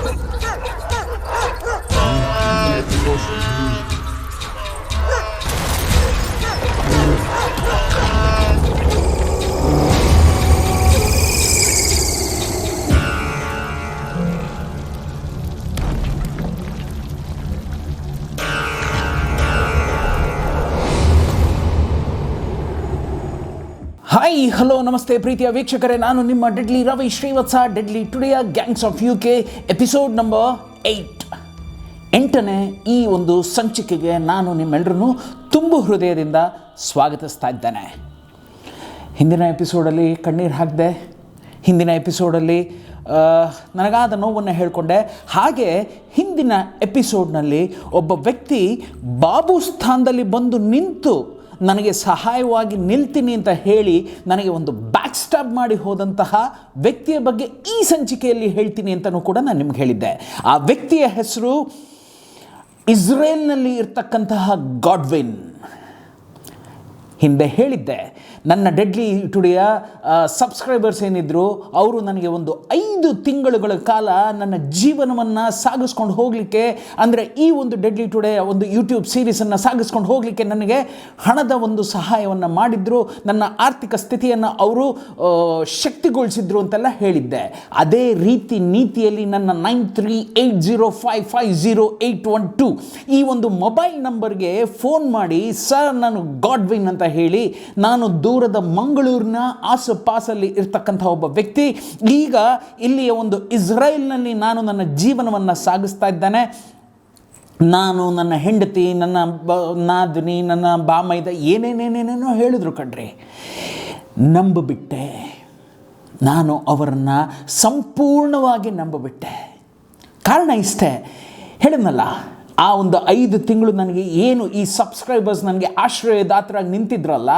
Hi hello ನಮಸ್ತೆ ಪ್ರೀತಿಯ ವೀಕ್ಷಕರೇ, ನಾನು ನಿಮ್ಮ ಡೆಡ್ಲಿ ರವಿ ಶ್ರೀವತ್ಸ. ಡೆಡ್ಲಿ ಟುಡೆಯ gangs of UK episode number 8ನೇ ಈ ಒಂದು ಸಂಚಿಕೆಗೆ ನಾನು ನಿಮ್ಮೆಲ್ಲರನ್ನೂ ತುಂಬು ಹೃದಯದಿಂದ ಸ್ವಾಗತಿಸ್ತಾ ಇದ್ದೇನೆ. ಹಿಂದಿನ ಎಪಿಸೋಡಲ್ಲಿ ಕಣ್ಣೀರು ಹಾಕಿದೆ, ಹಿಂದಿನ ಎಪಿಸೋಡಲ್ಲಿ ನನಗಾದ ನೋವನ್ನು ಹೇಳಿಕೊಂಡೆ. ಹಾಗೆ ಹಿಂದಿನ ಎಪಿಸೋಡ್ನಲ್ಲಿ ಒಬ್ಬ ವ್ಯಕ್ತಿ ಬಾಬು ಸ್ಥಾನದಲ್ಲಿ ಬಂದು ನಿಂತು ನನಗೆ ಸಹಾಯವಾಗಿ ನಿಲ್ತೀನಿ ಅಂತ ಹೇಳಿ ನನಗೆ ಒಂದು ಬ್ಯಾಕ್ ಸ್ಟಾಬ್ ಮಾಡಿ ಹೋದಂತಹ ವ್ಯಕ್ತಿಯ ಬಗ್ಗೆ ಈ ಸಂಚಿಕೆಯಲ್ಲಿ ಹೇಳ್ತೀನಿ ಅಂತಲೂ ಕೂಡ ನಾನು ನಿಮ್ಗೆ ಹೇಳಿದ್ದೆ. ಆ ವ್ಯಕ್ತಿಯ ಹೆಸರು ಇಸ್ರೇಲ್ನಲ್ಲಿ ಇರ್ತಕ್ಕಂತಹ ಗಾಡ್ವಿನ್. ಹಿಂದೆ ಹೇಳಿದ್ದೆ, ನನ್ನ ಡೆಡ್ಲಿ ಟುಡೆಯ ಸಬ್ಸ್ಕ್ರೈಬರ್ಸ್ ಏನಿದ್ರು ಅವರು ನನಗೆ ಒಂದು 5 ತಿಂಗಳುಗಳ ಕಾಲ ನನ್ನ ಜೀವನವನ್ನು ಸಾಗಿಸ್ಕೊಂಡು ಹೋಗಲಿಕ್ಕೆ, ಅಂದರೆ ಈ ಒಂದು ಡೆಡ್ಲಿ ಟುಡೆಯ ಒಂದು ಯೂಟ್ಯೂಬ್ ಸೀರೀಸನ್ನು ಸಾಗಿಸ್ಕೊಂಡು ಹೋಗಲಿಕ್ಕೆ ನನಗೆ ಹಣದ ಒಂದು ಸಹಾಯವನ್ನು ಮಾಡಿದರು, ನನ್ನ ಆರ್ಥಿಕ ಸ್ಥಿತಿಯನ್ನು ಅವರು ಶಕ್ತಿಗೊಳಿಸಿದ್ರು ಅಂತೆಲ್ಲ ಹೇಳಿದ್ದೆ. ಅದೇ ನೀತಿಯಲ್ಲಿ ನನ್ನ 9380550812 ಈ ಒಂದು ಮೊಬೈಲ್ ನಂಬರ್ಗೆ ಫೋನ್ ಮಾಡಿ, ಸರ್ ನಾನು ಗಾಡ್ವಿನ್ ಅಂತ ಹೇಳಿ, ನಾನು ದೂರದ ಮಂಗಳೂರಿನ ಆಸುಪಾಸಲ್ಲಿ ಇರ್ತಕ್ಕಂಥ ಒಬ್ಬ ವ್ಯಕ್ತಿ, ಈಗ ಇಲ್ಲಿಯ ಒಂದು ಇಸ್ರೇಲ್ನಲ್ಲಿ ನಾನು ನನ್ನ ಜೀವನವನ್ನು ಸಾಗಿಸ್ತಾ ಇದ್ದೇನೆ. ನಾನು, ನನ್ನ ಹೆಂಡತಿ, ನನ್ನ ನಾದಿನಿ, ನನ್ನ ಬಾಮೈದ ಏನೇನೇನೇನೇನೋ ಹೇಳಿದ್ರು ಕಣ್ರಿ. ನಂಬಿಬಿಟ್ಟೆ, ನಾನು ಅವರನ್ನು ಸಂಪೂರ್ಣವಾಗಿ ನಂಬಿಬಿಟ್ಟೆ. ಕಾರಣ ಇಷ್ಟೇ, ಹೇಳಿದ್ನಲ್ಲ, ಆ ಒಂದು 5 ತಿಂಗಳು ನನಗೆ ಏನು ಈ ಸಬ್ಸ್ಕ್ರೈಬರ್ಸ್ ನನಗೆ ಆಶ್ರಯದಾತರಾಗಿ ನಿಂತಿದ್ರಲ್ಲ,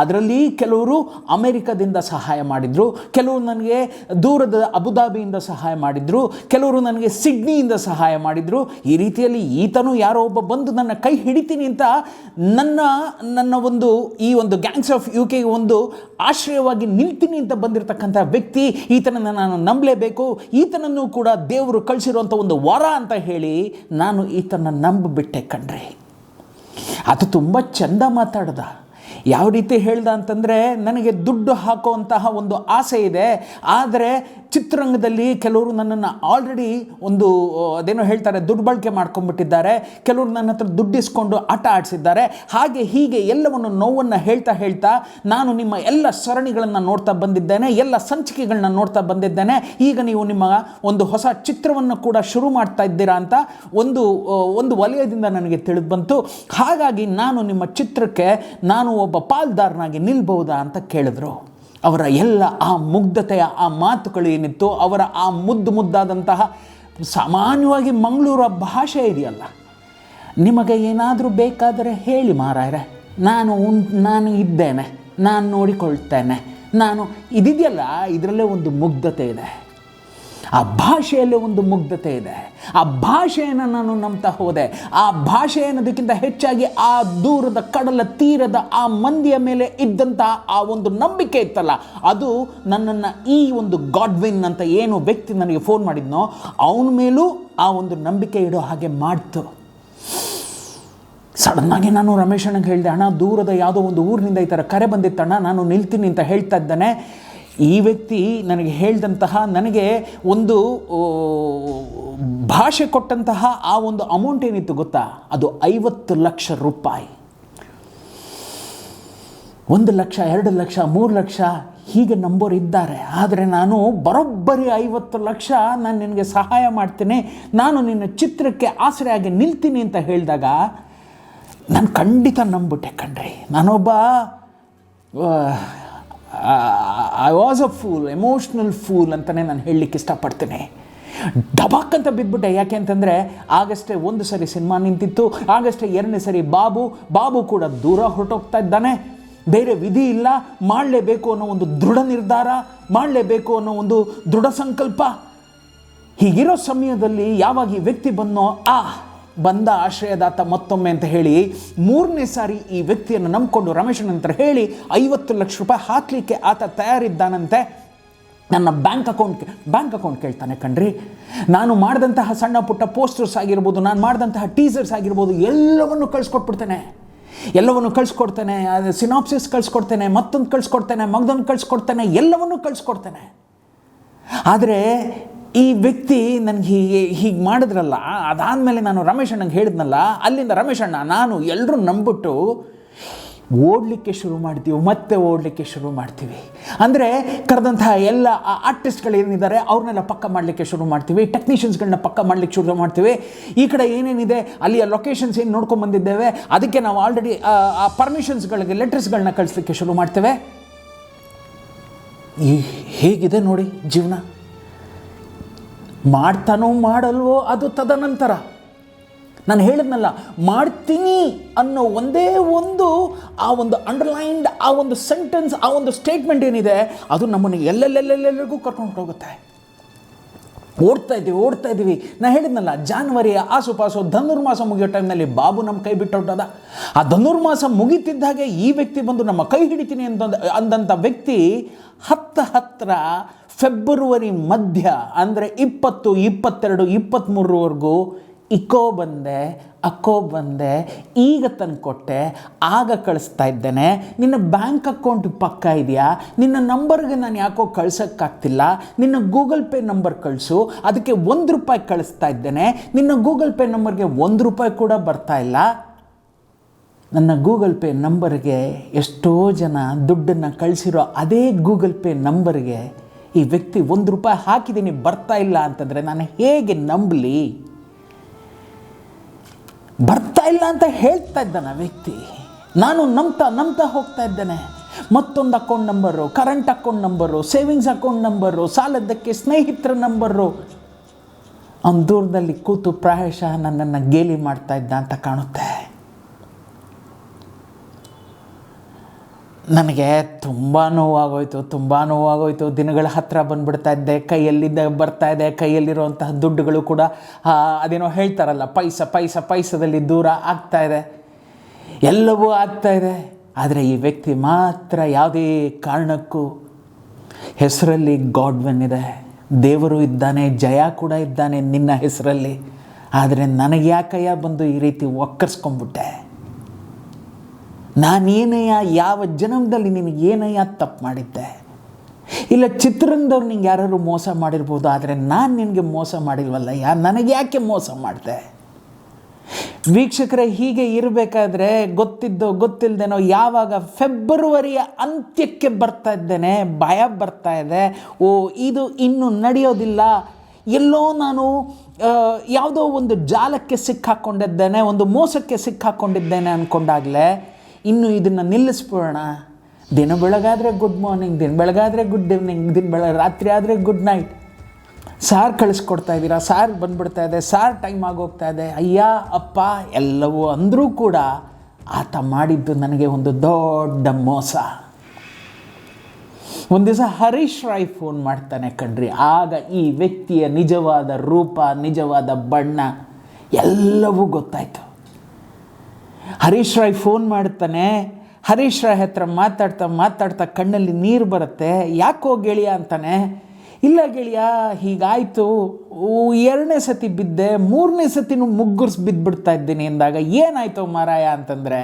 ಅದರಲ್ಲಿ ಕೆಲವರು ಅಮೆರಿಕದಿಂದ ಸಹಾಯ ಮಾಡಿದರು, ಕೆಲವರು ನನಗೆ ದೂರದ ಅಬುದಾಬಿಯಿಂದ ಸಹಾಯ ಮಾಡಿದರು, ಕೆಲವರು ನನಗೆ ಸಿಡ್ನಿಯಿಂದ ಸಹಾಯ ಮಾಡಿದರು. ಈ ರೀತಿಯಲ್ಲಿ ಈತನು ಯಾರೋ ಒಬ್ಬ ಬಂದು ನನ್ನ ಕೈ ಹಿಡಿತೀನಿ ಅಂತ ನನ್ನ ಒಂದು ಈ ಒಂದು ಗ್ಯಾಂಗ್ಸ್ ಆಫ್ UK ಒಂದು ಆಶ್ರಯವಾಗಿ ನಿಲ್ತೀನಿ ಅಂತ ಬಂದಿರತಕ್ಕಂಥ ವ್ಯಕ್ತಿ, ಈತನನ್ನು ನಾನು ನಂಬಲೇಬೇಕು, ಈತನನ್ನು ಕೂಡ ದೇವರು ಕಳಿಸಿರುವಂಥ ಒಂದು ವರ ಅಂತ ಹೇಳಿ ನಾನು ಈತನ ನಂಬಿಬಿಟ್ಟೆ ಕಣ್ರಿ. ಅದು ತುಂಬ ಚಂದ ಮಾತಾಡ್ದ. ಯಾವ ರೀತಿ ಹೇಳ್ದ ಅಂತಂದರೆ, ನನಗೆ ದುಡ್ಡು ಹಾಕುವಂತಹ ಒಂದು ಆಸೆ ಇದೆ, ಆದರೆ ಚಿತ್ರರಂಗದಲ್ಲಿ ಕೆಲವರು ನನ್ನನ್ನು ಆಲ್ರೆಡಿ ಒಂದು ಅದೇನೋ ಹೇಳ್ತಾರೆ ದುರ್ಬಳಕೆ ಮಾಡ್ಕೊಂಡ್ಬಿಟ್ಟಿದ್ದಾರೆ, ಕೆಲವರು ನನ್ನ ಹತ್ರ ದುಡ್ಡಿಸ್ಕೊಂಡು ಆಟ ಆಡಿಸಿದ್ದಾರೆ, ಹಾಗೆ ಹೀಗೆ ಎಲ್ಲವನ್ನು ನೋವನ್ನು ಹೇಳ್ತಾ ನಾನು ನಿಮ್ಮ ಎಲ್ಲ ಸರಣಿಗಳನ್ನು ನೋಡ್ತಾ ಬಂದಿದ್ದೇನೆ, ಎಲ್ಲ ಸಂಚಿಕೆಗಳನ್ನ ನೋಡ್ತಾ ಬಂದಿದ್ದೇನೆ, ಈಗ ನೀವು ನಿಮ್ಮ ಒಂದು ಹೊಸ ಚಿತ್ರವನ್ನು ಕೂಡ ಶುರು ಮಾಡ್ತಾ ಇದ್ದೀರಾ ಅಂತ ಒಂದು ವಲಯದಿಂದ ನನಗೆ ತಿಳಿದು ಬಂತು. ಹಾಗಾಗಿ ನಾನು ನಿಮ್ಮ ಚಿತ್ರಕ್ಕೆ ನಾನು ಒಬ್ಬ ಪಾಲ್ದಾರನಾಗಿ ನಿಲ್ಬಹುದಾ ಅಂತ ಕೇಳಿದ್ರು. ಅವರ ಎಲ್ಲ ಆ ಮುಗ್ಧತೆಯ ಆ ಮಾತುಗಳು ಏನಿತ್ತು, ಅವರ ಆ ಮುದ್ದಾದಂತಹ, ಸಾಮಾನ್ಯವಾಗಿ ಮಂಗಳೂರು ಭಾಷೆ ಇದೆಯಲ್ಲ, ನಿಮಗೆ ಏನಾದರೂ ಬೇಕಾದರೆ ಹೇಳಿ ಮಾರಾಯರೆ, ನಾನು ಇದ್ದೇನೆ, ನಾನು ನೋಡಿಕೊಳ್ತೇನೆ, ನಾನು ಇದಿದೆಯಲ್ಲ, ಇದರಲ್ಲೇ ಒಂದು ಮುಗ್ಧತೆ ಇದೆ, ಆ ಭಾಷೆಯಲ್ಲೇ ಒಂದು ಮುಗ್ಧತೆ ಇದೆ. ಆ ಭಾಷೆಯನ್ನು ನಾನು ನಂಬ್ತಾ ಹೋದೆ. ಆ ಭಾಷೆ ಅನ್ನೋದಕ್ಕಿಂತ ಹೆಚ್ಚಾಗಿ ಆ ದೂರದ ಕಡಲ ತೀರದ ಆ ಮಂದಿಯ ಮೇಲೆ ಇದ್ದಂತಹ ಆ ಒಂದು ನಂಬಿಕೆ ಇತ್ತಲ್ಲ, ಅದು ನನ್ನನ್ನು ಈ ಒಂದು ಗಾಡ್ವಿನ್ ಅಂತ ಏನು ವ್ಯಕ್ತಿ ನನಗೆ ಫೋನ್ ಮಾಡಿದ್ನೋ ಅವನ ಮೇಲೂ ಆ ಒಂದು ನಂಬಿಕೆ ಇಡೋ ಹಾಗೆ ಮಾಡ್ತು. ಸಡನ್ನಾಗಿ ನಾನು ರಮೇಶ್ ಅಣ್ಣಗೆ ಹೇಳಿದೆ, ಅಣ್ಣ ದೂರದ ಯಾವುದೋ ಒಂದು ಊರಿನಿಂದ ಈ ಥರ ಕರೆ ಬಂದಿತ್ತಣ್ಣ, ನಾನು ನಿಲ್ತೀನಿ ಅಂತ ಹೇಳ್ತಾ ಇದ್ದಾನೆ. ಈ ವ್ಯಕ್ತಿ ನನಗೆ ಹೇಳಿದಂತಹ, ನನಗೆ ಒಂದು ಭಾಷೆ ಕೊಟ್ಟಂತಹ ಆ ಒಂದು ಅಮೌಂಟ್ ಏನಿತ್ತು ಗೊತ್ತಾ, ಅದು 50 ಲಕ್ಷ ರೂಪಾಯಿ. 1 ಲಕ್ಷ, 2 ಲಕ್ಷ, 3 ಲಕ್ಷ ಹೀಗೆ ನಂಬೋರು ಇದ್ದಾರೆ. ಆದರೆ ನಾನು ಬರೋಬ್ಬರಿ 50 ಲಕ್ಷ ನಾನು ನಿನಗೆ ಸಹಾಯ ಮಾಡ್ತೀನಿ, ನಾನು ನಿನ್ನ ಚಿತ್ರಕ್ಕೆ ಆಸರೆಯಾಗಿ ನಿಲ್ತೀನಿ ಅಂತ ಹೇಳಿದಾಗ ನಾನು ಖಂಡಿತ ನಂಬಿಟ್ಟೆ ಕಣ್ರಿ. ನಾನೊಬ್ಬ I was a fool, emotional fool ಅಂತಲೇ ನಾನು ಹೇಳಲಿಕ್ಕೆ ಇಷ್ಟಪಡ್ತೀನಿ. ಡಬಾಕ್ ಅಂತ ಬಿದ್ದುಬಿಟ್ಟೆ. ಯಾಕೆ ಅಂತಂದರೆ ಆಗಷ್ಟೇ 1 ಸರಿ ಸಿನಿಮಾ ನಿಂತಿತ್ತು, ಆಗಷ್ಟೇ 2ನೇ ಸರಿ ಬಾಬು ಕೂಡ ದೂರ ಹೊರಟೋಗ್ತಾ ಇದ್ದಾನೆ. ಬೇರೆ ವಿಧಿ ಇಲ್ಲ, ಮಾಡಲೇಬೇಕು ಅನ್ನೋ ಒಂದು ದೃಢ ನಿರ್ಧಾರ, ಮಾಡಲೇಬೇಕು ಅನ್ನೋ ಒಂದು ದೃಢ ಸಂಕಲ್ಪ. ಹೀಗಿರೋ ಸಮಯದಲ್ಲಿ ಯಾವಾಗ ಈ ವ್ಯಕ್ತಿ ಬಂದ ಆಶ್ರಯದಾತ ಮತ್ತೊಮ್ಮೆ ಅಂತ ಹೇಳಿ 3ನೇ ಸಾರಿ ಈ ವ್ಯಕ್ತಿಯನ್ನು ನಂಬಿಕೊಂಡು ರಮೇಶನ ನಂತರ ಹೇಳಿ 50 ಲಕ್ಷ ರೂಪಾಯಿ ಹಾಕಲಿಕ್ಕೆ ಆತ ತಯಾರಿದ್ದಾನಂತೆ. ನನ್ನ ಬ್ಯಾಂಕ್ ಅಕೌಂಟ್ ಕೇಳ್ತಾನೆ ಕಣ್ರಿ. ನಾನು ಮಾಡಿದಂತಹ ಸಣ್ಣ ಪುಟ್ಟ ಪೋಸ್ಟರ್ಸ್ ಆಗಿರ್ಬೋದು, ನಾನು ಮಾಡಿದಂತಹ ಟೀಸರ್ಸ್ ಆಗಿರ್ಬೋದು, ಎಲ್ಲವನ್ನು ಕಳಿಸ್ಕೊಟ್ಬಿಡ್ತೇನೆ. ಸಿನಾಪ್ಸಿಸ್ ಕಳಿಸ್ಕೊಡ್ತೇನೆ, ಮತ್ತೊಂದು ಕಳಿಸ್ಕೊಡ್ತೇನೆ, ಎಲ್ಲವನ್ನೂ ಕಳಿಸ್ಕೊಡ್ತೇನೆ. ಆದರೆ ಈ ವ್ಯಕ್ತಿ ನನಗೆ ಹೀಗೆ ಮಾಡಿದ್ರಲ್ಲ, ಅದಾದಮೇಲೆ ನಾನು ರಮೇಶ್ ಅಣ್ಣಂಗೆ ಹೇಳಿದ್ನಲ್ಲ, ಅಲ್ಲಿಂದ ರಮೇಶ್ ಅಣ್ಣ ನಾನು ಎಲ್ಲರೂ ನಂಬಿಟ್ಟು ಓಡಲಿಕ್ಕೆ ಶುರು ಮಾಡ್ತೀವಿ. ಅಂದರೆ ಕರೆದಂತಹ ಎಲ್ಲ ಆರ್ಟಿಸ್ಟ್ಗಳೇನಿದ್ದಾರೆ ಅವ್ರನ್ನೆಲ್ಲ ಪಕ್ಕ ಮಾಡಲಿಕ್ಕೆ ಶುರು ಮಾಡ್ತೀವಿ, ಟೆಕ್ನಿಷಿಯನ್ಸ್ಗಳನ್ನ ಪಕ್ಕ ಮಾಡಲಿಕ್ಕೆ ಶುರು ಮಾಡ್ತೀವಿ. ಈ ಕಡೆ ಏನೇನಿದೆ ಅಲ್ಲಿಯ ಲೊಕೇಶನ್ಸ್ ಏನು ನೋಡ್ಕೊಂಡ್ಬಂದಿದ್ದೇವೆ ಅದಕ್ಕೆ ನಾವು ಆಲ್ರೆಡಿ ಆ ಪರ್ಮಿಷನ್ಸ್ಗಳಿಗೆ ಲೆಟರ್ಸ್ಗಳನ್ನ ಕಳಿಸ್ಲಿಕ್ಕೆ ಶುರು ಮಾಡ್ತೇವೆ. ಹೇಗಿದೆ ನೋಡಿ ಜೀವನ. ಮಾಡ್ತಾನೋ ಮಾಡಲ್ವೋ ಅದು ತದನಂತರ. ನಾನು ಹೇಳಿದ್ನಲ್ಲ, ಮಾಡ್ತೀನಿ ಅನ್ನೋ ಒಂದೇ ಆ ಒಂದು ಅಂಡರ್ಲೈನ್ಡ್ ಆ ಒಂದು ಸೆಂಟೆನ್ಸ್, ಆ ಒಂದು ಸ್ಟೇಟ್ಮೆಂಟ್ ಏನಿದೆ ಅದು ನಮ್ಮನ್ನು ಎಲ್ಲೆಲ್ಲೆಲ್ಲೆಲ್ಲರಿಗೂ ಕರ್ಕೊಂಡು ಹೋಗುತ್ತೆ. ಓಡ್ತಾ ಇದ್ದೀವಿ. ನಾನು ಹೇಳಿದ್ನಲ್ಲ, ಜಾನ್ವರಿಯ ಆಸುಪಾಸು ಧನುರ್ಮಾಸ ಮುಗಿಯೋ ಟೈಮ್ನಲ್ಲಿ ಬಾಬು ನಮ್ಮ ಕೈ ಬಿಟ್ಟು ಹೊರಟದ. ಆ ಧನುರ್ಮಾಸ ಮುಗಿತಿದ್ದಾಗೆ ಈ ವ್ಯಕ್ತಿ ಬಂದು ನಮ್ಮ ಕೈ ಹಿಡಿತೀನಿ ಅಂದಂಥ ವ್ಯಕ್ತಿ ಹತ್ತಿರ ಫೆಬ್ರವರಿ ಮಧ್ಯ ಅಂದರೆ 20, 22, 23ವರೆಗೂ ಅಕ್ಕೋ ಬಂದೆ, ಈಗ ತಂದು ಕೊಟ್ಟೆ, ಆಗ ಕಳಿಸ್ತಾ ಇದ್ದೇನೆ, ನಿನ್ನ ಬ್ಯಾಂಕ್ ಅಕೌಂಟ್ ಪಕ್ಕ ಇದೆಯಾ, ನಿನ್ನ ನಂಬರ್ಗೆ ನಾನು ಯಾಕೋ ಕಳ್ಸೋಕ್ಕಾಗ್ತಿಲ್ಲ, ನಿನ್ನ ಗೂಗಲ್ ಪೇ ನಂಬರ್ ಕಳಿಸು, ಅದಕ್ಕೆ ₹1 ಕಳಿಸ್ತಾ ಇದ್ದೇನೆ, ನಿನ್ನ ಗೂಗಲ್ ಪೇ ನಂಬರ್ಗೆ ₹1 ಕೂಡ ಬರ್ತಾ ಇಲ್ಲ. ನನ್ನ ಗೂಗಲ್ ಪೇ ನಂಬರ್ಗೆ ಎಷ್ಟೋ ಜನ ದುಡ್ಡನ್ನು ಕಳಿಸಿರೋ ಅದೇ ಗೂಗಲ್ ಪೇ ನಂಬರ್ಗೆ ಈ ವ್ಯಕ್ತಿ ₹1 ಹಾಕಿದ್ದೀನಿ ಬರ್ತಾ ಇಲ್ಲ ಅಂತಂದರೆ ನಾನು ಹೇಗೆ ನಂಬಲಿ? ಬರ್ತಾ ಇಲ್ಲ ಅಂತ ಹೇಳ್ತಾ ಇದ್ದಾನೆ ವ್ಯಕ್ತಿ. ನಾನು ನಂಬ್ತಾ ಹೋಗ್ತಾ ಇದ್ದೇನೆ. ಮತ್ತೊಂದು account number, current account number, savings account number, ಸಾಲದ್ದಕ್ಕೆ ಸ್ನೇಹಿತರ ನಂಬರು. ಅವನು ದೂರದಲ್ಲಿ ಕೂತು ಪ್ರಾಯಶಃ ನನ್ನನ್ನು ಗೇಲಿ ಮಾಡ್ತಾ ಇದ್ದ ಅಂತ ಕಾಣುತ್ತೆ. ನನಗೆ ತುಂಬ ನೋವಾಗೋಯ್ತು. ದಿನಗಳ ಹತ್ತಿರ ಬಂದುಬಿಡ್ತಾ ಇದ್ದೆ. ಕೈಯಲ್ಲಿರುವಂತಹ ದುಡ್ಡುಗಳು ಕೂಡ ಅದೇನೋ ಹೇಳ್ತಾರಲ್ಲ, ಪೈಸದಲ್ಲಿ ದೂರ ಆಗ್ತಾ ಇದೆ, ಎಲ್ಲವೂ ಆಗ್ತಾ ಇದೆ. ಆದರೆ ಈ ವ್ಯಕ್ತಿ ಮಾತ್ರ ಯಾವುದೇ ಕಾರಣಕ್ಕೂ ಹೆಸರಲ್ಲಿ ಗಾಡ್ವಿನ್ ಇದೆ, ದೇವರು ಇದ್ದಾನೆ, ಜಯ ಕೂಡ ಇದ್ದಾನೆ ನಿನ್ನ ಹೆಸರಲ್ಲಿ. ಆದರೆ ನನಗೆ ಯಾಕಯ್ಯ ಬಂದು ಈ ರೀತಿ ಒಕ್ಕರ್ಸ್ಕೊಂಡ್ಬಿಟ್ಟೆ? ನಾನೇನಯ್ಯ, ಯಾವ ಜನ್ಮದಲ್ಲಿ ನಿನಗೇನಯ್ಯ ತಪ್ಪು ಮಾಡಿದ್ದೆ? ಇಲ್ಲ, ಚಿತ್ರರಂಗದವ್ರು ನಿಂಗೆ ಯಾರು ಮೋಸ ಮಾಡಿರ್ಬೋದು, ಆದರೆ ನಾನು ನಿನಗೆ ಮೋಸ ಮಾಡಿಲ್ವಲ್ಲಯ್ಯ, ನನಗೆ ಯಾಕೆ ಮೋಸ ಮಾಡಿದೆ? ವೀಕ್ಷಕರೇ, ಹೀಗೆ ಇರಬೇಕಾದ್ರೆ ಗೊತ್ತಿಲ್ಲದೇನೋ ಯಾವಾಗ ಫೆಬ್ರವರಿಯ ಅಂತ್ಯಕ್ಕೆ ಬರ್ತಾ ಇದ್ದೇನೆ, ಭಯ ಬರ್ತಾ ಇದೆ. ಇದು ಇನ್ನು ನಡೆಯೋದಿಲ್ಲ, ಎಲ್ಲೋ ನಾನು ಯಾವುದೋ ಒಂದು ಜಾಲಕ್ಕೆ ಸಿಕ್ಕಾಕೊಂಡಿದ್ದೇನೆ, ಒಂದು ಮೋಸಕ್ಕೆ ಸಿಕ್ಕಾಕೊಂಡಿದ್ದೇನೆ ಅಂದ್ಕೊಂಡಾಗಲೇ ಇನ್ನು ಇದನ್ನು ನಿಲ್ಲಿಸ್ಬಿಡೋಣ. ದಿನ ಬೆಳಗಾದರೆ ಗುಡ್ ಮಾರ್ನಿಂಗ್, ದಿನ ಬೆಳಗಾದರೆ ಗುಡ್ ಈವ್ನಿಂಗ್, ರಾತ್ರಿ ಆದರೆ ಗುಡ್ ನೈಟ್. ಸಾರ್ ಕಳಿಸ್ಕೊಡ್ತಾ ಇದ್ದೀರಾ, ಸಾರ್ ಬಂದುಬಿಡ್ತಾ ಇದೆ, ಸಾರ್ ಟೈಮ್ ಆಗೋಗ್ತಾ ಇದೆ, ಅಯ್ಯ ಅಪ್ಪ ಎಲ್ಲವೂ ಅಂದರೂ ಕೂಡ ಆತ ಮಾಡಿದ್ದು ನನಗೆ ಒಂದು ದೊಡ್ಡ ಮೋಸ. ಒಂದು ದಿವಸ ಹರೀಶ್ ರಾಯ್ ಫೋನ್ ಮಾಡ್ತಾನೆ ಕಣ್ರಿ. ಆಗ ಈ ವ್ಯಕ್ತಿಯ ನಿಜವಾದ ರೂಪ, ನಿಜವಾದ ಬಣ್ಣ ಎಲ್ಲವೂ ಗೊತ್ತಾಯಿತು. ಹರೀಶ್ ರಾಯ್ ಫೋನ್ ಮಾಡ್ತಾನೆ. ಹರೀಶ್ ರಾಯ್ ಹತ್ರ ಮಾತಾಡ್ತಾ ಕಣ್ಣಲ್ಲಿ ನೀರು ಬರುತ್ತೆ. ಯಾಕೋ ಗೆಳೆಯ ಅಂತಾನೆ. ಇಲ್ಲ ಗೆಳೆಯ, ಹೀಗಾಯಿತು, 2ನೇ ಸತಿ ಬಿದ್ದೆ, 3ನೇ ಸತಿನೂ ಬಿದ್ದುಬಿಡ್ತಾ ಇದ್ದೀನಿ ಎಂದಾಗ, ಏನಾಯಿತು ಮಾರಾಯ ಅಂತಂದರೆ,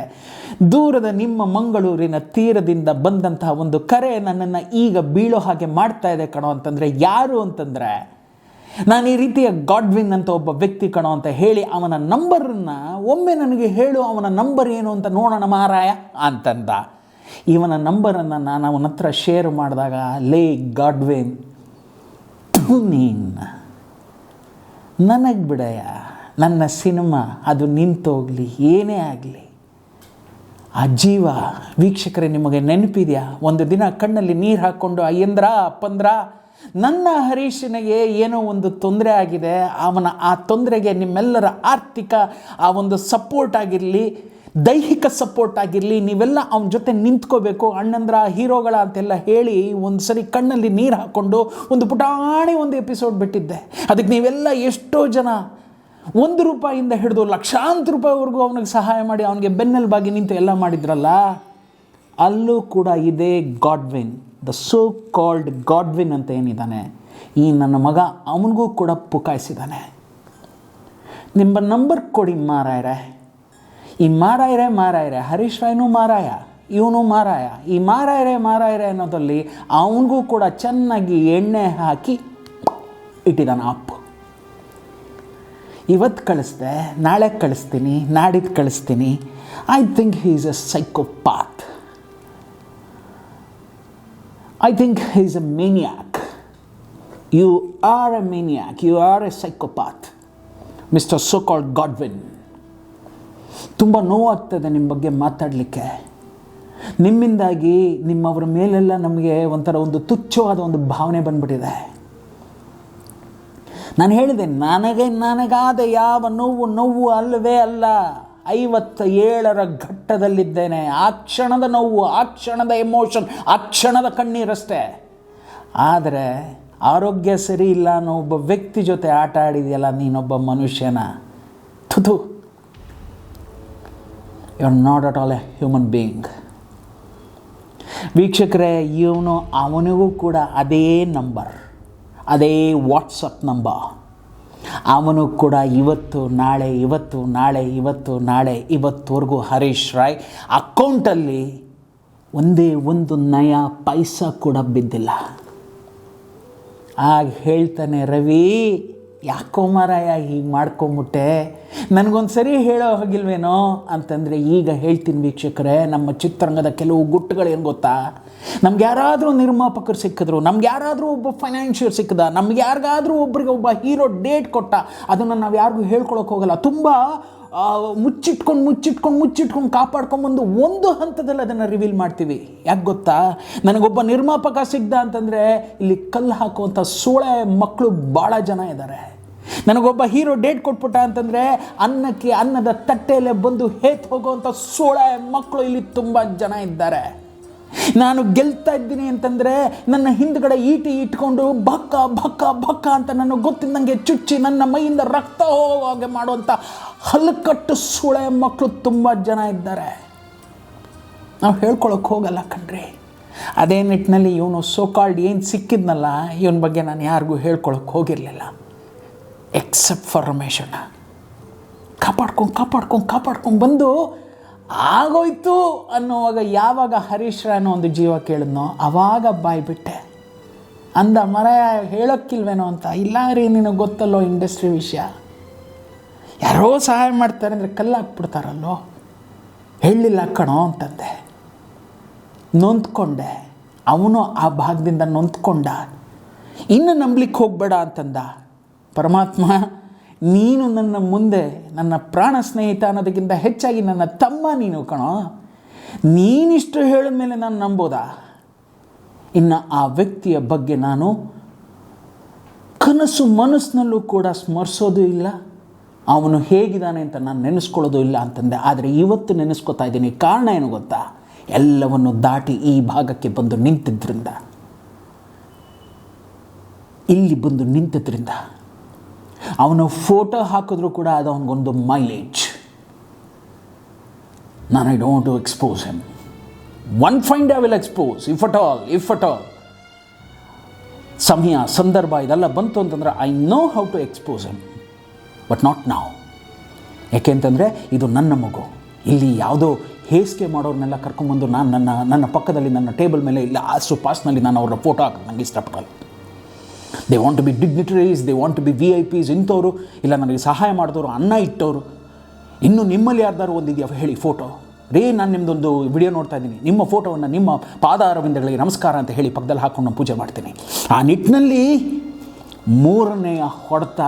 ದೂರದ ನಿಮ್ಮ ಮಂಗಳೂರಿನ ತೀರದಿಂದ ಬಂದಂತಹ ಒಂದು ಕರೆ ನನ್ನನ್ನು ಈಗ ಬೀಳೋ ಹಾಗೆ ಮಾಡ್ತಾ ಇದೆ ಕಣೋ ಅಂತಂದರೆ, ಯಾರು ಅಂತಂದರೆ ನಾನು ಈ ರೀತಿಯ ಗಾಡ್ವಿನ್ ಅಂತ ಒಬ್ಬ ವ್ಯಕ್ತಿ ಕಣೋ ಅಂತ ಹೇಳಿ ಅವನ ನಂಬರನ್ನು ಒಮ್ಮೆ ನನಗೆ ಹೇಳು, ಅವನ ನಂಬರ್ ಏನು ಅಂತ ನೋಡೋಣ ಮಾರಾಯ ಅಂತಂದ. ಇವನ ನಂಬರನ್ನು ನಾನು ಅವನ ಹತ್ರ ಶೇರ್ ಮಾಡಿದಾಗ, ಲೇ ಗಾಡ್ವಿನ್, ನನಗೆ ಬಿಡಯ್ಯ, ನನ್ನ ಸಿನಿಮಾ ಅದು ನಿಂತೋಗಲಿ, ಏನೇ ಆಗಲಿ, ಆ ಜೀವ. ವೀಕ್ಷಕರೇ, ನಿಮಗೆ ನೆನಪಿದೆಯಾ, ಒಂದು ದಿನ ಕಣ್ಣಲ್ಲಿ ನೀರು ಹಾಕ್ಕೊಂಡು, ಅಯ್ಯಂದ್ರ ಅಪ್ಪಂದ್ರ, ನನ್ನ ಹರೀಶನಿಗೆ ಏನೋ ಒಂದು ತೊಂದರೆ ಆಗಿದೆ, ಅವನ ಆ ತೊಂದರೆಗೆ ನಿಮ್ಮೆಲ್ಲರ ಆರ್ಥಿಕ ಆ ಒಂದು ಸಪೋರ್ಟ್ ಆಗಿರಲಿ, ದೈಹಿಕ ಸಪೋರ್ಟ್ ಆಗಿರಲಿ, ನೀವೆಲ್ಲ ಅವನ ಜೊತೆ ನಿಂತ್ಕೋಬೇಕು, ಅಣ್ಣಂದ್ರ ಹೀರೋಗಳ ಅಂತೆಲ್ಲ ಹೇಳಿ ಒಂದು ಸರಿ ಕಣ್ಣಲ್ಲಿ ನೀರು ಹಾಕ್ಕೊಂಡು ಒಂದು ಪುಟಾಣಿ ಒಂದು ಎಪಿಸೋಡ್ ಬಿಟ್ಟಿದ್ದೆ. ಅದಕ್ಕೆ ನೀವೆಲ್ಲ ಎಷ್ಟೋ ಜನ ₹1 ಹಿಡಿದು ಲಕ್ಷಾಂತರ ರೂಪಾಯಿವರೆಗೂ ಅವನಿಗೆ ಸಹಾಯ ಮಾಡಿ ಅವನಿಗೆ ಬೆನ್ನೆಲುಬಾಗಿ ನಿಂತು ಎಲ್ಲ ಮಾಡಿದ್ರಲ್ಲ. ಅಲ್ಲೂ ಕೂಡ ಇದೇ Godwin the so called Godwin ಅಂತ ಏನಿದ್ದಾನೆ, ಈ ನನ್ನ ಮಗ ಅವನಿಗೂ ಕೂಡ ಪುಕಾಯಿಸಿದ್ದಾನೆ. ನಿಮ್ಮ ನಂಬರ್ ಕೊಡಿ ಮಾರಾಯರೆ. ಈ ಮಾರಾಯರೆ ಹರೀಶ್ ರಾಯ್ನೂ ಮಾರಾಯ, ಇವನು ಮಾರಾಯ. ಈ ಮಾರಾಯರೆ ಅನ್ನೋದಲ್ಲಿ ಅವನಿಗೂ ಕೂಡ ಚೆನ್ನಾಗಿ ಎಣ್ಣೆ ಹಾಕಿ ಇಟ್ಟಿದ್ದಾನೆ ಅಪ್ಪು. ಇವತ್ತು ಕಳಿಸ್ದೆ, ನಾಳೆ ಕಳಿಸ್ತೀನಿ, ನಾಡಿದ್ದು ಕಳಿಸ್ತೀನಿ. I think he is a psychopath. I think he is a maniac. You are a maniac, you are a psychopath mister so called Godwin. ತುಂಬ ನೋವಾಗ್ತದೆ ನಿಮ್ಮ ಬಗ್ಗೆ ಮಾತಾಡಲಿಕ್ಕೆ. ನಿಮ್ಮಿಂದಾಗಿ ನಿಮ್ಮವರ ಮೇಲೆಲ್ಲ ನಮಗೆ ಒಂಥರ ಒಂದು ತುಚ್ಛವಾದ ಒಂದು ಭಾವನೆ ಬಂದ್ಬಿಟ್ಟಿದೆ. ನಾನು ಹೇಳಿದೆ, ನನಗಾದ ಯಾವ ನೋವು ಅಲ್ಲವೇ ಅಲ್ಲ. 57ರ ಘಟ್ಟದಲ್ಲಿದ್ದೇನೆ. ಆ ಕ್ಷಣದ ನೋವು, ಆ ಕ್ಷಣದ ಎಮೋಷನ್, ಆ ಕ್ಷಣದ ಕಣ್ಣೀರಷ್ಟೇ. ಆದರೆ ಆರೋಗ್ಯ ಸರಿ ಇಲ್ಲ ಅನ್ನೋ ಒಬ್ಬ ವ್ಯಕ್ತಿ ಜೊತೆ ಆಟ ಆಡಿದೆಯಲ್ಲ ನೀನೊಬ್ಬ ಮನುಷ್ಯನ. ಥು, you are not at all a human being. ವೀಕ್ಷಕರೇ, ಅವನಿಗೂ ಕೂಡ ಅದೇ ನಂಬರ್, ಅದೇ ವಾಟ್ಸಪ್ ನಂಬರ್. ಅವನು ಕೂಡ ಇವತ್ತುವರೆಗೂ ಹರೀಶ್ ರಾಯ್ ಅಕೌಂಟಲ್ಲಿ ಒಂದೇ ಒಂದು ನಯ ಪೈಸಾ ಕೂಡ ಬಿದ್ದಿಲ್ಲ. ಆಗ ಹೇಳ್ತಾನೆ, ರವಿ ಯಾಕೋ ಮಾರಾಯ ಹೀಗೆ ಮಾಡ್ಕೊಂಬಿಟ್ಟೆ, ನನಗೊಂದು ಸರಿ ಹೇಳೋ ಹೋಗಿಲ್ವೇನೋ ಅಂತಂದರೆ ಈಗ ಹೇಳ್ತೀನಿ ವೀಕ್ಷಕರೇ. ನಮ್ಮ ಚಿತ್ರರಂಗದ ಕೆಲವು ಗುಟ್ಟುಗಳೇನು ಗೊತ್ತಾ? ನಮ್ಗೆ ಯಾರಾದರೂ ನಿರ್ಮಾಪಕರು ಸಿಕ್ಕಿದ್ರು, ನಮ್ಗೆ ಯಾರಾದರೂ ಒಬ್ಬ ಫೈನಾನ್ಷಿಯರ್ ಸಿಕ್ಕಿದ, ನಮ್ಗೆ ಯಾರಿಗಾದರೂ ಒಬ್ಬರಿಗೆ ಒಬ್ಬ ಹೀರೋ ಡೇಟ್ ಕೊಟ್ಟ, ಅದನ್ನು ನಾವು ಯಾರಿಗೂ ಹೇಳ್ಕೊಳಕ್ಕೆ ಹೋಗಲ್ಲ. ತುಂಬ ಮುಚ್ಚಿಟ್ಕೊಂಡು ಕಾಪಾಡ್ಕೊಂಬಂದು ಒಂದು ಹಂತದಲ್ಲಿ ಅದನ್ನು ರಿವೀಲ್ ಮಾಡ್ತೀವಿ. ಯಾಕೆ ಗೊತ್ತಾ? ನನಗೊಬ್ಬ ನಿರ್ಮಾಪಕ ಸಿಗ್ದ ಅಂತಂದರೆ ಇಲ್ಲಿ ಕಲ್ಲು ಹಾಕುವಂಥ ಸೋಳೆ ಮಕ್ಕಳು ಭಾಳ ಜನ ಇದ್ದಾರೆ. ನನಗೊಬ್ಬ ಹೀರೋ ಡೇಟ್ ಕೊಟ್ಬಿಟ್ಟ ಅಂತಂದರೆ ಅನ್ನದ ತಟ್ಟೆಯಲ್ಲೇ ಬಂದು ಹೇತ್ ಹೋಗುವಂಥ ಸೋಳೆ ಮಕ್ಕಳು ಇಲ್ಲಿ ತುಂಬ ಜನ ಇದ್ದಾರೆ. ನಾನು ಗೆಲ್ತಾ ಇದ್ದೀನಿ ಅಂತಂದರೆ ನನ್ನ ಹಿಂದ್ಗಡೆ ಈಟಿ ಇಟ್ಕೊಂಡು ಭಕ್ಕ ಅಂತ ನನಗೆ ಗೊತ್ತಿದ್ದಂಗೆ ಚುಚ್ಚಿ ನನ್ನ ಮೈಯಿಂದ ರಕ್ತ ಹೋಗುವಾಗೆ ಮಾಡುವಂಥ ಹಲ್ಕಟ್ಟು ಸೂಳೆ ಮಕ್ಕಳು ತುಂಬ ಜನ ಇದ್ದಾರೆ. ನಾವು ಹೇಳ್ಕೊಳಕ್ಕೆ ಹೋಗಲ್ಲ ಕಣ್ರಿ. ಅದೇ ನಿಟ್ಟಿನಲ್ಲಿ ಇವನು ಸೋಕಾಲ್ಡ್ ಏನು ಸಿಕ್ಕಿದ್ನಲ್ಲ, ಇವನ ಬಗ್ಗೆ ನಾನು ಯಾರಿಗೂ ಹೇಳ್ಕೊಳಕ್ಕೆ ಹೋಗಿರಲಿಲ್ಲ, ಎಕ್ಸೆಪ್ಟ್ ಫಾರ್ ರಮೇಶಣ್ಣ. ಕಾಪಾಡ್ಕೊಂಡು ಬಂದು ಆಗೋಯ್ತು ಅನ್ನೋವಾಗ ಯಾವಾಗ ಹರೀಶ್ ರಾಯ್ನೋ ಒಂದು ಜೀವ ಕೇಳಿದ್ನೋ ಆವಾಗ ಬಾಯ್ಬಿಟ್ಟೆ. ಅಂದ ಹೇಳೋಕ್ಕಿಲ್ವೇನೋ ಅಂತ. ಇಲ್ಲ ರೀ, ನಿನಗೆ ಗೊತ್ತಲ್ಲೋ ಇಂಡಸ್ಟ್ರಿ ವಿಷಯ, ಯಾರೋ ಸಹಾಯ ಮಾಡ್ತಾರೆ ಅಂದರೆ ಕಲ್ಲು ಹಾಕ್ಬಿಡ್ತಾರಲ್ಲೋ, ಹೇಳಲಿಲ್ಲ ಕಣೋ ಅಂತಂದೆ. ನೊಂದ್ಕೊಂಡೆ. ಅವನು ಆ ಭಾಗದಿಂದ ನೊಂದ್ಕೊಂಡ. ಇನ್ನು ನಂಬಲಿಕ್ಕೆ ಹೋಗಬೇಡ ಅಂತಂದ. ಪರಮಾತ್ಮ, ನೀನು ನನ್ನ ಮುಂದೆ ನನ್ನ ಪ್ರಾಣ ಸ್ನೇಹಿತ ಅನ್ನೋದಕ್ಕಿಂತ ಹೆಚ್ಚಾಗಿ ನನ್ನ ತಮ್ಮ ನೀನು ಕಣೋ. ನೀನಿಷ್ಟು ಹೇಳಿದ ಮೇಲೆ ನಾನು ನಂಬೋದಾ? ಇನ್ನು ಆ ವ್ಯಕ್ತಿಯ ಬಗ್ಗೆ ನಾನು ಕನಸು ಮನಸ್ಸಿನಲ್ಲೂ ಕೂಡ ಸ್ಮರಿಸೋದು ಇಲ್ಲ, ಅವನು ಹೇಗಿದ್ದಾನೆ ಅಂತ ನಾನು ನೆನೆಸ್ಕೊಳ್ಳೋದು ಇಲ್ಲ ಅಂತಂದೆ. ಆದರೆ ಇವತ್ತು ನೆನೆಸ್ಕೊತಾ ಇದ್ದೀನಿ. ಕಾರಣ ಏನು ಗೊತ್ತಾ? ಎಲ್ಲವನ್ನು ದಾಟಿ ಈ ಭಾಗಕ್ಕೆ ಬಂದು ನಿಂತಿದ್ದರಿಂದ, ಇಲ್ಲಿ ಬಂದು ನಿಂತಿದ್ದರಿಂದ. ಅವನು ಫೋಟೋ ಹಾಕಿದ್ರು ಕೂಡ ಅದು ಅವನಿಗೊಂದು ಮೈಲೇಜ್. ನಾನು I don't to expose him. One find I will expose, if at all ಸಮಯ ಸಂದರ್ಭ ಇದೆಲ್ಲ ಬಂತು ಅಂತಂದರೆ I know how to expose him, but not now. ಯಾಕೆಂತಂದರೆ ಇದು ನನ್ನ ಮಗು. ಇಲ್ಲಿ ಯಾವುದೋ ಹೇಸಿಗೆ ಮಾಡೋರನ್ನೆಲ್ಲ ಕರ್ಕೊಂಬಂದು ನಾನು ನನ್ನ ಪಕ್ಕದಲ್ಲಿ ನನ್ನ ಟೇಬಲ್ ಮೇಲೆ ಇಲ್ಲ ಅಷ್ಟು ಪಾಸ್ನಲ್ಲಿ ನಾನು ಅವ್ರ ಫೋಟೋ ಹಾಕೋದು ನನಗೆ ಇಷ್ಟಪಡಲ್ಲ. They want to be dignitaries, they want to be VIPs. ಇಂಥವ್ರು ಇಲ್ಲ ನನಗೆ ಸಹಾಯ ಮಾಡಿದವರು, ಅನ್ನ ಇಟ್ಟವರು. ಇನ್ನು ನಿಮ್ಮಲ್ಲಿ ಯಾರ್ದಾರು ಒಂದಿದೆಯಾ ಹೇಳಿ ಫೋಟೋ? ರೀ, ನಾನು ನಿಮ್ಮದೊಂದು ವಿಡಿಯೋ ನೋಡ್ತಾ ಇದ್ದೀನಿ, ನಿಮ್ಮ ಫೋಟೋವನ್ನು ನಿಮ್ಮ ಪಾದಾರವಿಂದಗಳಿಗೆ ನಮಸ್ಕಾರ ಅಂತ ಹೇಳಿ ಪಕ್ಕದಲ್ಲಿ ಹಾಕ್ಕೊಂಡು ನಾನು ಪೂಜೆ ಮಾಡ್ತೀನಿ. ಆ ನಿಟ್ಟಿನಲ್ಲಿ 3ನೆಯ ಹೊಡೆತ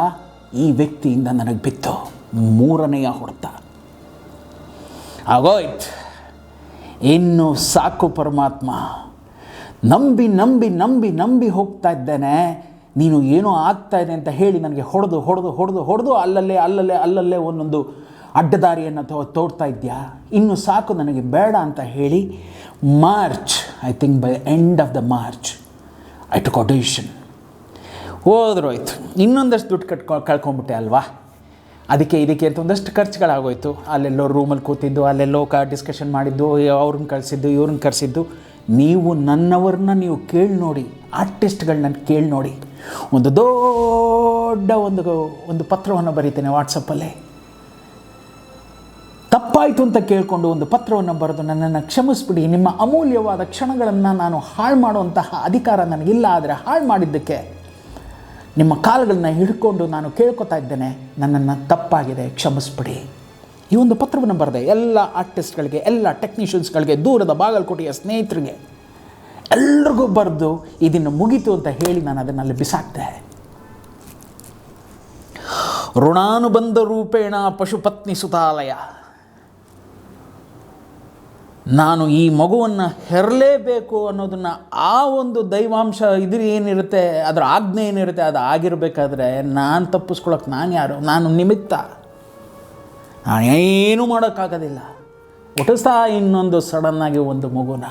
ಈ ವ್ಯಕ್ತಿಯಿಂದ ನನಗೆ ಬಿತ್ತು. 3ನೆಯ ಹೊಡೆತ ಆಗೋಯ್ತು. ಇನ್ನು ಸಾಕು ಪರಮಾತ್ಮ, ನಂಬಿ ಹೋಗ್ತಾ ಇದ್ದೇನೆ. ನೀನು ಏನೋ ಆಗ್ತಾ ಇದೆ ಅಂತ ಹೇಳಿ ನನಗೆ ಹೊಡೆದು ಅಲ್ಲಲ್ಲೇ ಒಂದೊಂದು ಅಡ್ಡದಾರಿಯನ್ನು ತೋಡ್ತಾ ಇದ್ಯಾ. ಇನ್ನು ಸಾಕು, ನನಗೆ ಬೇಡ ಅಂತ ಹೇಳಿ March, I think by end of the March I took audition. ಹೋದ್ರೋಯ್ತು. ಇನ್ನೊಂದಷ್ಟು ದುಡ್ಡು ಕಳ್ಕೊಂಬಿಟ್ಟೆ ಅಲ್ವಾ. ಅದಕ್ಕೆ ಅಂತ ಒಂದಷ್ಟು ಖರ್ಚುಗಳಾಗೋಯ್ತು. ಅಲ್ಲೆಲ್ಲೋ ರೂಮಲ್ಲಿ ಕೂತಿದ್ದು, ಅಲ್ಲೆಲ್ಲೋ ಡಿಸ್ಕಷನ್ ಮಾಡಿದ್ದು, ಅವ್ರನ್ನ ಕಳಿಸಿದ್ದು, ಇವ್ರನ್ನ ಕರೆಸಿದ್ದು, ನೀವು ನನ್ನವ್ರನ್ನ ನೀವು ಕೇಳಿ ನೋಡಿ, ಆರ್ಟಿಸ್ಟ್ಗಳನ್ನ ಕೇಳಿ ನೋಡಿ. ಒಂದು ದೊಡ್ಡ ಒಂದು ಪತ್ರವನ್ನು ಬರೀತೇನೆ ವಾಟ್ಸಪ್ಪಲ್ಲಿ. ತಪ್ಪಾಯಿತು ಅಂತ ಕೇಳಿಕೊಂಡು ಒಂದು ಪತ್ರವನ್ನು ಬರೆದು ನನ್ನನ್ನು ಕ್ಷಮಿಸ್ಬಿಡಿ, ನಿಮ್ಮ ಅಮೂಲ್ಯವಾದ ಕ್ಷಣಗಳನ್ನು ನಾನು ಹಾಳು ಮಾಡುವಂತಹ ಅಧಿಕಾರ ನನಗಿಲ್ಲ, ಆದರೆ ಹಾಳು ಮಾಡಿದ್ದಕ್ಕೆ ನಿಮ್ಮ ಕಾಲುಗಳನ್ನ ಹಿಡ್ಕೊಂಡು ನಾನು ಕೇಳ್ಕೊತಾ ಇದ್ದೇನೆ, ನನ್ನನ್ನು ತಪ್ಪಾಗಿದೆ, ಕ್ಷಮಿಸ್ಬಿಡಿ. ಈ ಒಂದು ಪತ್ರವನ್ನು ಬರೆದೆ ಎಲ್ಲ ಆರ್ಟಿಸ್ಟ್ಗಳಿಗೆ, ಎಲ್ಲ ಟೆಕ್ನಿಷಿಯನ್ಸ್ಗಳಿಗೆ, ದೂರದ ಬಾಗಲಕೋಟೆಯ ಸ್ನೇಹಿತರಿಗೆ ಎಲ್ರಿಗೂ ಬರೆದು ಇದನ್ನು ಮುಗೀತು ಅಂತ ಹೇಳಿ ನಾನು ಅದನ್ನು ಅಲ್ಲಿ ಬಿಸಾಕ್ತೆ. ಋಣಾನುಬಂಧ ರೂಪೇಣ ಪಶುಪತ್ನಿ ಸುತಾಲಯ. ನಾನು ಈ ಮಗುವನ್ನು ಹೆರಲೇಬೇಕು ಅನ್ನೋದನ್ನು ಆ ಒಂದು ದೈವಾಂಶ ಏನಿರುತ್ತೆ, ಅದರ ಆಜ್ಞೆ ಏನಿರುತ್ತೆ ಅದು ಆಗಿರಬೇಕಾದ್ರೆ ನಾನು ತಪ್ಪಿಸ್ಕೊಳ್ಳೋಕೆ ನಾನು ಯಾರು? ನಾನು ನಿಮಿತ್ತ, ನಾನೇನು ಮಾಡೋಕ್ಕಾಗೋದಿಲ್ಲ. ಹುಟ್ಟಿಸ್ತಾ ಇನ್ನೊಂದು ಸಡನ್ನಾಗಿ ಒಂದು ಮಗುನ.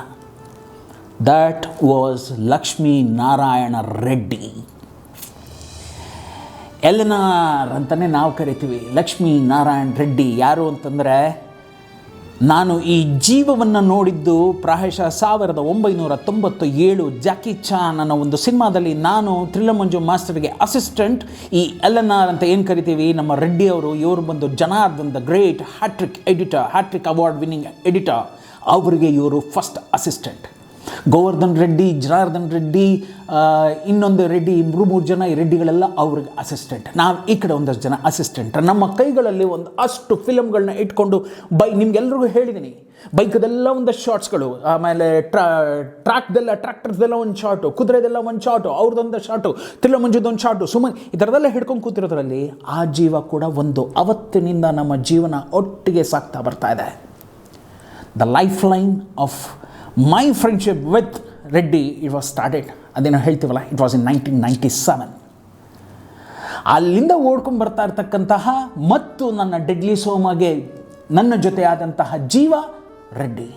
That was Lakshmi Narayana Reddy. ಎಲ್ನಾರ್ ಅಂತಲೇ ನಾವು ಕರಿತೀವಿ. ಲಕ್ಷ್ಮೀ ನಾರಾಯಣ ರೆಡ್ಡಿ ಯಾರು ಅಂತಂದರೆ, ನಾನು ಈ ಜೀವವನ್ನು ನೋಡಿದ್ದು ಪ್ರಾಯಶಃ 1997 ಜಾಕಿ ಚಾನ್ ಅನ್ನೋ ಒಂದು ಸಿನಿಮಾದಲ್ಲಿ. ನಾನು ಥ್ರಿಲ್ಲರ್ ಮಂಜು ಮಾಸ್ಟರ್ಗೆ ಅಸಿಸ್ಟೆಂಟ್. ಈ LNR ಅಂತ ಏನು ಕರಿತೀವಿ, ನಮ್ಮ ರೆಡ್ಡಿ ಅವರು, ಇವರು ಬಂದು Janardhan the great hattrick award winning editor, ಅವರಿಗೆ ಇವರು ಫಸ್ಟ್ ಅಸಿಸ್ಟೆಂಟ್. ಗೋವರ್ಧನ್ ರೆಡ್ಡಿ, ಜನಾರ್ದನ್ ರೆಡ್ಡಿ, ಇನ್ನೊಂದು ರೆಡ್ಡಿ, ಮೂರು ಜನ ಈ ರೆಡ್ಡಿಗಳೆಲ್ಲ ಅವ್ರಿಗೆ ಅಸಿಸ್ಟೆಂಟ್. ನಾವು ಈ ಕಡೆ ಒಂದಷ್ಟು ಜನ ಅಸಿಸ್ಟೆಂಟ್. ನಮ್ಮ ಕೈಗಳಲ್ಲಿ ಒಂದು ಅಷ್ಟು ಫಿಲಮ್ಗಳನ್ನ ಇಟ್ಕೊಂಡು ನಿಮ್ಗೆಲ್ರಿಗೂ ಹೇಳಿದ್ದೀನಿ, ಬೈಕದೆಲ್ಲ ಒಂದಷ್ಟು ಶಾರ್ಟ್ಸ್ಗಳು, ಆಮೇಲೆ ಟ್ರ್ಯಾಕ್ಟರ್ಸ್ದೆಲ್ಲ ಒಂದು ಶಾರ್ಟು, ಕುದುರೆದೆಲ್ಲ ಒಂದು ಶಾರ್ಟು, ಅವ್ರದ್ದೊಂದು ಶಾರ್ಟು, ತಿಲ್ಲಮಂಜುದೊಂದು ಶಾರ್ಟು, ಸುಮ್ಮನೆ ಈ ಥರದೆಲ್ಲ ಹಿಡ್ಕೊಂಡು ಕೂತಿರೋದ್ರಲ್ಲಿ ಆ ಜೀವ ಕೂಡ ಒಂದು ಅವತ್ತಿನಿಂದ ನಮ್ಮ ಜೀವನ ಒಟ್ಟಿಗೆ ಸಾಗ್ತಾ ಬರ್ತಾ ಇದೆ. The life line of my friendship with Reddy it was started. ಅದೇನೋ ಹೇಳ್ತೀವಲ್ಲ, ಇಟ್ ವಾಸ್ ಇನ್ 1997. ಅಲ್ಲಿಂದ ಓಡ್ಕೊಂಡು ಬರ್ತಾ ಇರ್ತಕ್ಕಂತಹ ಮತ್ತು ನನ್ನ ಡೆಡ್ಲಿ ಸೋಮಗೆ ನನ್ನ ಜೊತೆ ಆದಂತಹ ಜೀವ Reddy.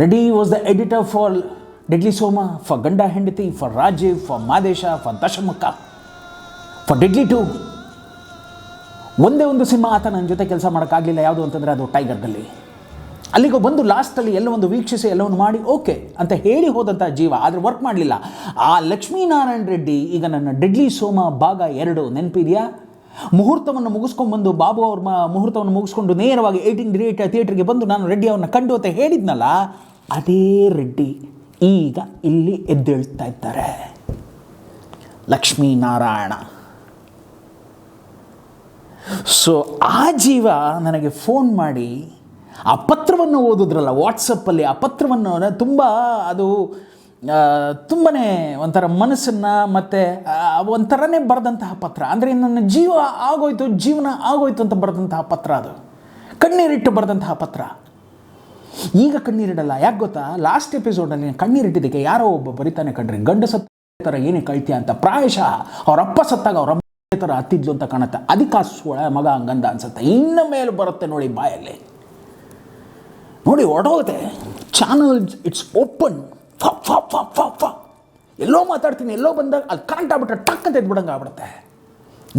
Reddy was the editor for deadly Soma, for Ganda Hendathi, for Rajeev, for Madesha, for Dashamukha, for deadly 2. ಒಂದೇ ಒಂದು ಸಿನಿಮಾ ಆತ ನನ್ನ ಜೊತೆ ಕೆಲಸ ಮಾಡೋಕ್ಕಾಗಲಿಲ್ಲ. ಯಾವುದು ಅಂತಂದರೆ ಅದು ಟೈಗರ್ದಲ್ಲಿ. ಅಲ್ಲಿಗೆ ಬಂದು ಲಾಸ್ಟಲ್ಲಿ ಎಲ್ಲವೊಂದು ವೀಕ್ಷಿಸಿ ಎಲ್ಲವನ್ನು ಮಾಡಿ ಓಕೆ ಅಂತ ಹೇಳಿ ಹೋದಂಥ ಜೀವ, ಆದರೆ ವರ್ಕ್ ಮಾಡಲಿಲ್ಲ. ಆ ಲಕ್ಷ್ಮೀನಾರಾಯಣ ರೆಡ್ಡಿ ಈಗ ನನ್ನ ಡೆಡ್ಲಿ ಸೋಮ ಭಾಗ 2 ನೆನಪಿದೆಯಾ? ಮುಹೂರ್ತವನ್ನು ಮುಗಿಸ್ಕೊಂಡ್ಬಂದು ಬಾಬು ಅವ್ರ ಮುಹೂರ್ತವನ್ನು ಮುಗಿಸ್ಕೊಂಡು ನೇರವಾಗಿ 18 ಥಿಯೇಟ್ರಿಗೆ ಬಂದು ನಾನು ರೆಡ್ಡಿ ಅವ್ರನ್ನ ಕಂಡು ಅಂತ ಹೇಳಿದ್ನಲ್ಲ, ಅದೇ ರೆಡ್ಡಿ ಈಗ ಇಲ್ಲಿ ಎದ್ದೇಳ್ತಾ ಇದ್ದಾರೆ. ಲಕ್ಷ್ಮೀನಾರಾಯಣ. ಸೊ ಆ ಜೀವ ನನಗೆ ಫೋನ್ ಮಾಡಿ ಆ ಪತ್ರವನ್ನು ಓದಿದ್ರಲ್ಲ ವಾಟ್ಸಪ್ಪಲ್ಲಿ, ಆ ಪತ್ರವನ್ನು ತುಂಬಾ ಒಂಥರ ಮನಸ್ಸನ್ನು ಮತ್ತು ಒಂಥರನೇ ಬರೆದಂತಹ ಪತ್ರ. ಅಂದರೆ ನನ್ನ ಜೀವನ ಆಗೋಯ್ತು ಅಂತ ಬರೆದಂತಹ ಪತ್ರ, ಅದು ಕಣ್ಣೀರಿಟ್ಟು ಬರೆದಂತಹ ಪತ್ರ. ಈಗ ಕಣ್ಣೀರಿಡಲ್ಲ. ಯಾಕೆ ಗೊತ್ತಾ? ಲಾಸ್ಟ್ ಎಪಿಸೋಡಲ್ಲಿ ಕಣ್ಣೀರಿಟ್ಟಿದ್ದಕ್ಕೆ ಯಾರೋ ಒಬ್ಬ ಬರಿತಾನೆ ಕಣ್ರಿ, ಗಂಡ ಸತ್ತ ಥರ ಏನೇ ಕಳ್ತೀಯ ಅಂತ. ಪ್ರಾಯಶಃ ಅವರಪ್ಪ ಸತ್ತಾಗ ಅವರಮ್ಮ ಥರ ಹತ್ತಿದ್ಲು ಅಂತ ಕಾಣುತ್ತೆ. ಅದಕ್ಕೆ ಮಗ ಹಂಗಂದ ಅನ್ಸುತ್ತೆ. ಇನ್ನು ಮೇಲೆ ಬರುತ್ತೆ ನೋಡಿ ಬಾಯಲ್ಲಿ, ನೋಡಿ ಹೊರಟೋಗುತ್ತೆ ಚಾನಲ್. It's open. ಎಲ್ಲೋ ಮಾತಾಡ್ತೀನಿ, ಎಲ್ಲೋ ಬಂದಾಗ ಅಲ್ಲಿ ಕರೆಂಟ್ ಆಗ್ಬಿಟ್ರೆ ಟಕ್ ಅಂತ ಎದ್ಬಿಡಂಗೆ ಆಗ್ಬಿಡುತ್ತೆ.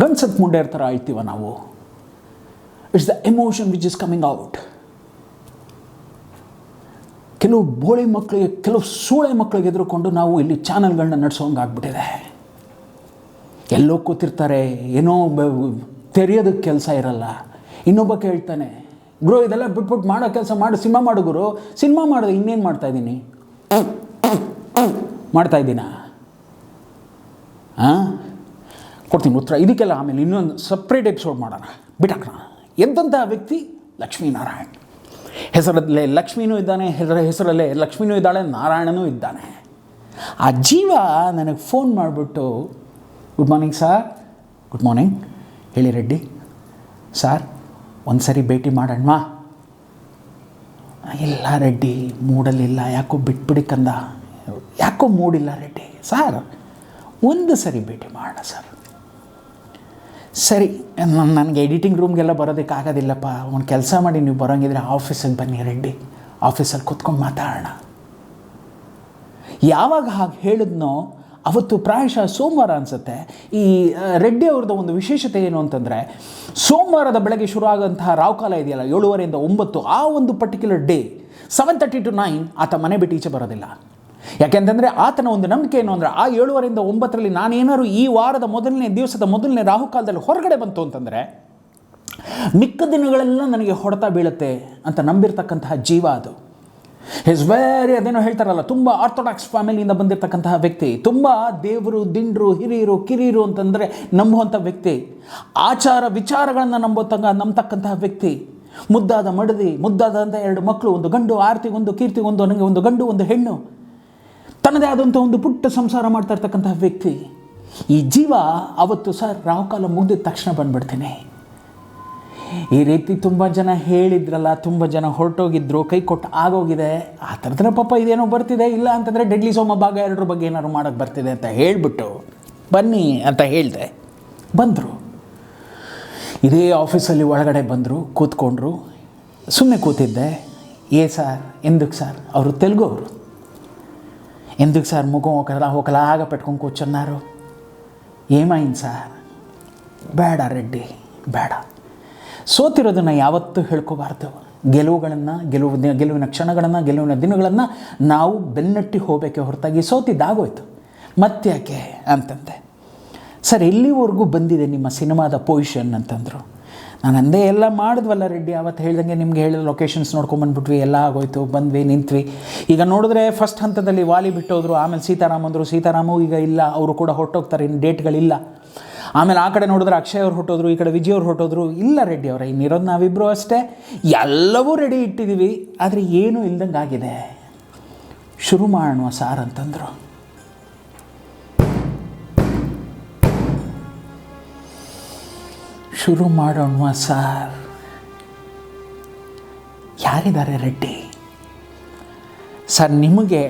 ಗಂಡ್ಸತ್ ಮುಂಡೆ ಥರ ಆಳ್ತೀವ ನಾವು. It's the emotion which is coming out. ಕೆಲವು ಬೋಳಿ ಮಕ್ಕಳಿಗೆ, ಕೆಲವು ಸೂಳೆ ಮಕ್ಕಳಿಗೆ ಎದುರುಕೊಂಡು ನಾವು ಇಲ್ಲಿ ಚಾನಲ್ಗಳನ್ನ ನಡೆಸೋಂಗೆ ಆಗ್ಬಿಟ್ಟಿದೆ. ಎಲ್ಲೋ ಕೂತಿರ್ತಾರೆ, ಏನೋ ತೆರೆಯೋದಕ್ಕೆ ಕೆಲಸ ಇರಲ್ಲ. ಇನ್ನೊಬ್ಬ ಕೇಳ್ತಾನೆ, ಗುರು ಇದೆಲ್ಲ ಬಿಟ್ಬಿಟ್ಟು ಮಾಡೋ ಕೆಲಸ ಮಾಡು, ಸಿನಿಮಾ ಮಾಡು ಗುರು. ಸಿನಿಮಾ ಮಾಡಿದ್ರೆ ಇನ್ನೇನು ಮಾಡ್ತಾಯಿದ್ದೀನಿ? ಮಾಡ್ತಾಯಿದ್ದೀನಾ? ಕೊಡ್ತೀನಿ ಉತ್ತರ ಇದಕ್ಕೆಲ್ಲ. ಆಮೇಲೆ ಇನ್ನೊಂದು ಸಪ್ರೇಟ್ ಎಪಿಸೋಡ್ ಮಾಡೋಣ, ಬಿಟ್ಟಾಕೋಣ. ಎಂಥ ವ್ಯಕ್ತಿ ಲಕ್ಷ್ಮೀನಾರಾಯಣ್. ಹೆಸರಲ್ಲೇ ಲಕ್ಷ್ಮೀನೂ ಇದ್ದಾನೆ, ಹೆಸರಲ್ಲೇ ಲಕ್ಷ್ಮೀನೂ ಇದ್ದಾಳೆ, ನಾರಾಯಣನೂ ಇದ್ದಾನೆ. ಆ ಜೀವ ನನಗೆ ಫೋನ್ ಮಾಡಿಬಿಟ್ಟು, good morning sir. Good morning, ಹೇಳಿ ರೆಡ್ಡಿ. ಸರ್ ಒಂದು ಸರಿ ಭೇಟಿ ಮಾಡೋಣ? ಇಲ್ಲ ರೆಡ್ಡಿ, ಮೂಡಲ್ಲಿಲ್ಲ, ಯಾಕೋ ಬಿಟ್ಬಿಡಿ ಕಂದ, ಯಾಕೋ ಮೂಡಿಲ್ಲ ರೆಡ್ಡಿ. ಸರ್ ಒಂದು ಸರಿ ಭೇಟಿ ಮಾಡೋಣ ಸರ್. ಸರಿ, ನನಗೆ ಎಡಿಟಿಂಗ್ ರೂಮ್ಗೆಲ್ಲ ಬರೋದಕ್ಕಾಗೋದಿಲ್ಲಪ್ಪ. ಒಂದು ಕೆಲಸ ಮಾಡಿ, ನೀವು ಬರೋಂಗಿದ್ರೆ ಆಫೀಸಿಗೆ ಬನ್ನಿ ರೆಡ್ಡಿ, ಆಫೀಸಲ್ಲಿ ಕೂತ್ಕೊಂಡು ಮಾತಾಡೋಣ. ಯಾವಾಗ ಹಾಗೆ ಹೇಳಿದ್ನೋ ಅವತ್ತು ಪ್ರಾಯಶಃ ಸೋಮವಾರ ಅನಿಸುತ್ತೆ. ಈ ರೆಡ್ಡಿ ಅವ್ರದ್ದು ಒಂದು ವಿಶೇಷತೆ ಏನು ಅಂತಂದರೆ, ಸೋಮವಾರದ ಬೆಳಗ್ಗೆ ಶುರು ಆಗೋಂತಹ ರಾವ್ ಕಾಲ ಇದೆಯಲ್ಲ, 7:30 ಇಂದ 9, ಆ ಒಂದು ಪರ್ಟಿಕ್ಯುಲರ್ ಡೇ 7:30 to 9 ಆತ ಮನೆ ಬಿಟ್ಟು ಈಚೆ ಬರೋದಿಲ್ಲ. ಯಾಕೆಂತಂದರೆ ಆತನ ಒಂದು ನಂಬಿಕೆ ಏನು ಅಂದರೆ, ಆ 7:30 to 9 ನಾನೇನಾದ್ರು ಈ ವಾರದ ಮೊದಲನೇ ರಾಹುಕಾಲದಲ್ಲಿ ಹೊರಗಡೆ ಬಂತು ಅಂತಂದರೆ ಮಿಕ್ಕ ದಿನಗಳೆಲ್ಲ ನನಗೆ ಹೊಡೆತ ಬೀಳುತ್ತೆ ಅಂತ ನಂಬಿರ್ತಕ್ಕಂತಹ ಜೀವ ಅದು. ಅದೇನೋ ಹೇಳ್ತಾರಲ್ಲ, ತುಂಬ ಆರ್ಥೋಡಾಕ್ಸ್ ಫ್ಯಾಮಿಲಿಯಿಂದ ಬಂದಿರತಕ್ಕಂತಹ ವ್ಯಕ್ತಿ, ತುಂಬ ದೇವರು, ದಿಂಡ್ರು, ಹಿರಿಯರು, ಕಿರಿಯರು ಅಂತಂದರೆ ನಂಬುವಂಥ ವ್ಯಕ್ತಿ, ಆಚಾರ ವಿಚಾರಗಳನ್ನು ನಂಬತಕ್ಕಂತಹ ವ್ಯಕ್ತಿ, ಮುದ್ದಾದಂಥ 2 ಮಕ್ಕಳು, ಒಂದು ಗಂಡು, ಆರತಿಗೊಂದು, ಕೀರ್ತಿಗೊಂದು, ನನಗೆ ಒಂದು ಗಂಡು, ಒಂದು ಹೆಣ್ಣು, ತನ್ನದೇ ಆದಂಥ ಒಂದು ಪುಟ್ಟ ಸಂಸಾರ ಮಾಡ್ತಾ ಇರ್ತಕ್ಕಂತಹ ವ್ಯಕ್ತಿ. ಈ ಜೀವ ಅವತ್ತು ಸರ್ ರಾಹುಕಾಲ ಮುಗಿದ ತಕ್ಷಣ ಬಂದುಬಿಡ್ತೀನಿ. ಈ ರೀತಿ ತುಂಬ ಜನ ಹೇಳಿದ್ರಲ್ಲ, ತುಂಬ ಜನ ಹೊರಟೋಗಿದ್ರು, ಕೈ ಕೊಟ್ಟು ಆಗೋಗಿದೆ. ಆ ಥರದ್ರ ಪಾಪ ಇದೇನೋ ಬರ್ತಿದೆ, ಇಲ್ಲ ಅಂತಂದರೆ ಡೆಡ್ಲಿ ಸೋಮ ಭಾಗ 2 ಬಗ್ಗೆ ಏನಾದ್ರು ಮಾಡೋಕ್ಕೆ ಬರ್ತಿದೆ ಅಂತ ಹೇಳಿಬಿಟ್ಟು ಬನ್ನಿ ಅಂತ ಹೇಳಿದೆ. ಬಂದರು, ಇದೇ ಆಫೀಸಲ್ಲಿ ಒಳಗಡೆ ಬಂದರು, ಕೂತ್ಕೊಂಡ್ರು. ಸುಮ್ಮನೆ ಕೂತಿದ್ದೆ. సార్ ఎందుకు సార్ ಅವರು తెలుగు ಅವರು ఎందుకు సార్ ముఖం ఒకలాగా పెట్టుకొని కూర్చున్నారు? ఏమైంది సార్? ಬೇಡ ರೆಡ್ಡಿ, ಬೇಡ. ಸೋತಿರೋದನ್ನು ಯಾವತ್ತೂ ಹೇಳ್ಕೋಬಾರ್ದು. ಗೆಲುವಿನ ಕ್ಷಣಗಳನ್ನು, ಗೆಲುವಿನ ದಿನಗಳನ್ನು ನಾವು ಬೆನ್ನಟ್ಟಿ ಹೋಗಬೇಕೆ ಹೊರತಾಗಿ ಸೋತಿದ್ದಾಗೋಯ್ತು ಮತ್ತ್ಯಾಕೆ ಅಂತಂದೆ. ಸರ್ ಎಲ್ಲಿವರೆಗೂ ಬಂದಿದೆ ನಿಮ್ಮ ಸಿನಿಮಾದ ಪೊಸಿಷನ್ ಅಂತಂದರು. ನಾನು ಅಂದೇ ಎಲ್ಲ ಮಾಡಿದ್ವಲ್ಲ ರೆಡ್ಡಿ, ಆವತ್ತು ಹೇಳ್ದಂಗೆ ನಿಮ್ಗೆ ಹೇಳಿದ ಲೊಕೇಶನ್ಸ್ ನೋಡ್ಕೊಂಬಂದ್ಬಿಟ್ವಿ, ಎಲ್ಲ ಆಗೋಯ್ತು, ಬಂದ್ವಿ, ನಿಂತ್ವಿ. ಈಗ ನೋಡಿದ್ರೆ ಫಸ್ಟ್ ಹಂತದಲ್ಲಿ ವಾಲಿ ಬಿಟ್ಟೋದ್ರು, ಆಮೇಲೆ ಸೀತಾರಾಮು ಈಗ ಇಲ್ಲ, ಅವರು ಕೂಡ ಹೊರಟೋಗ್ತಾರೆ, ಇನ್ನು ಡೇಟ್ಗಳಿಲ್ಲ. ಆಮೇಲೆ ಆ ಕಡೆ ನೋಡಿದ್ರೆ ಅಕ್ಷಯ್ ಅವ್ರು ಹೊರಟೋದ್ರು, ಈ ಕಡೆ ವಿಜಯ್ ಅವ್ರು ಹೊರಟೋದ್ರು. ಇಲ್ಲ ರೆಡ್ಡಿ ಅವರೇ, ಇನ್ನಿರೋದು ನಾವಿಬ್ಬರು ಅಷ್ಟೇ, ಎಲ್ಲವೂ ರೆಡಿ ಇಟ್ಟಿದ್ದೀವಿ, ಆದರೆ ಏನೂ ಇಲ್ದಂಗೆ ಆಗಿದೆ, ಶುರು ಮಾಡೋಣ ಸಾರ್ ಅಂತಂದರು. ಶುರು ಮಾಡೋಣ ಸಾರ್. ಯಾರಿದ್ದಾರೆ ರೆಡ್ಡಿ? ಸರ್ ನಿಮಗೆ